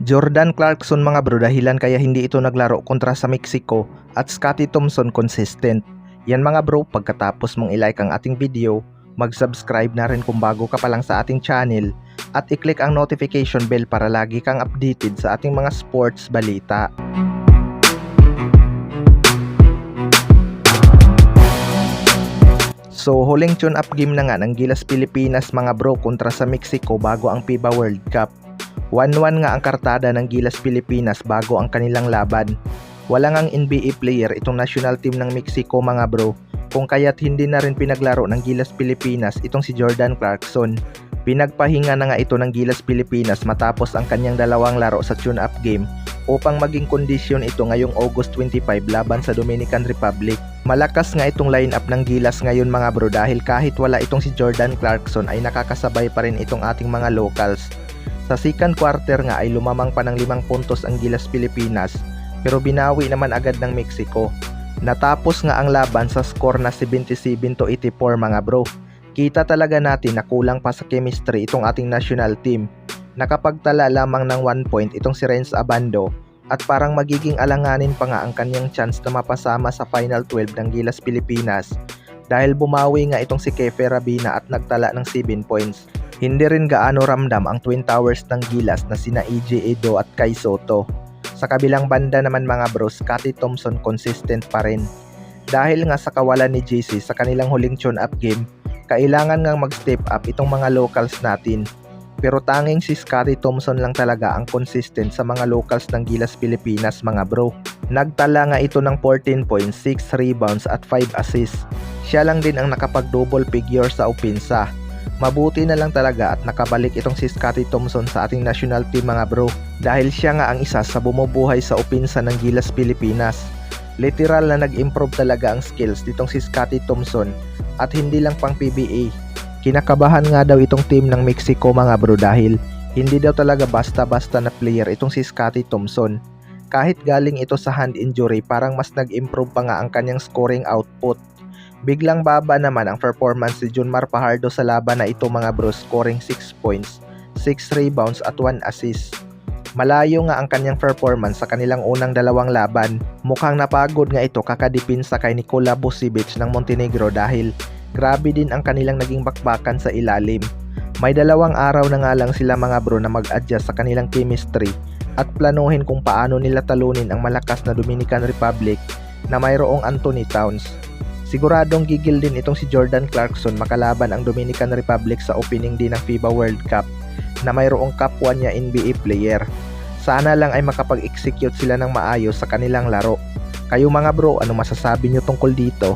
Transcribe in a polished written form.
Jordan Clarkson mga bro, dahilan kaya hindi ito naglaro kontra sa Mexico at Scottie Thompson consistent. Yan mga bro, pagkatapos mong i-like ang ating video, mag-subscribe na rin kung bago ka pa lang sa ating channel at i-click ang notification bell para lagi kang updated sa ating mga sports balita. So huling tune-up game na nga ng Gilas Pilipinas mga bro kontra sa Mexico bago ang FIBA World Cup. 1-1 nga ang kartada ng Gilas Pilipinas bago ang kanilang laban. Walang ang NBA player itong national team ng Mexico mga bro, kung kaya't hindi na rin pinaglaro ng Gilas Pilipinas itong si Jordan Clarkson. Pinagpahinga na nga ito ng Gilas Pilipinas matapos ang kanyang dalawang laro sa tune-up game upang maging kondisyon ito ngayong August 25 laban sa Dominican Republic. Malakas nga itong lineup ng Gilas ngayon mga bro dahil kahit wala itong si Jordan Clarkson ay nakakasabay pa rin itong ating mga locals. Sa second quarter nga ay lumamang pa ng 5 puntos ang Gilas Pilipinas pero binawi naman agad ng Mexico. Natapos nga ang laban sa score na 77-84 mga bro. Kita talaga natin na kulang pa sa chemistry itong ating national team. Nakapagtala lamang ng 1 point itong si Renz Abando at parang magiging alanganin pa nga ang kanyang chance na mapasama sa Final 12 ng Gilas Pilipinas dahil bumawi nga itong si Kefe Rabina at nagtala ng 7 points. Hindi rin gaano ramdam ang Twin Towers ng Gilas na sina EJ Edo at Kai Soto. Sa kabilang banda naman mga bro, Scottie Thompson consistent pa rin. Dahil nga sa kawalan ni JC sa kanilang huling tune-up game, kailangan nga mag-step up itong mga locals natin. Pero tanging si Scottie Thompson lang talaga ang consistent sa mga locals ng Gilas Pilipinas mga bro. Nagtala nga ito ng 14 points, 6 rebounds at 5 assists. Siya lang din ang nakapag-double figure sa opensa. Mabuti na lang talaga at nakabalik itong si Scottie Thompson sa ating national team mga bro dahil siya nga ang isa sa bumubuhay sa opensa ng Gilas Pilipinas. Literal na nag-improve talaga ang skills nitong si Scottie Thompson at hindi lang pang PBA. Kinakabahan nga daw itong team ng Mexico mga bro dahil hindi daw talaga basta-basta na player itong si Scottie Thompson. Kahit galing ito sa hand injury, parang mas nag-improve pa nga ang kanyang scoring output. Biglang baba naman ang performance ni Junmar Fajardo sa laban na ito mga bro, scoring 6 points, 6 rebounds at 1 assist. Malayo nga ang kanyang performance sa kanilang unang dalawang laban. Mukhang napagod nga ito kakadipinsa kay Nikola Vucevic ng Montenegro dahil grabe din ang kanilang naging bakbakan sa ilalim. May 2 araw na nga lang sila mga bro na mag-adjust sa kanilang chemistry at planuhin kung paano nila talunin ang malakas na Dominican Republic na mayroong Anthony Towns. Siguradong gigil din itong si Jordan Clarkson makalaban ang Dominican Republic sa opening din ng FIBA World Cup na mayroong kapwa niya NBA player. Sana lang ay makapag-execute sila ng maayos sa kanilang laro. Kayo mga bro, ano masasabi nyo tungkol dito?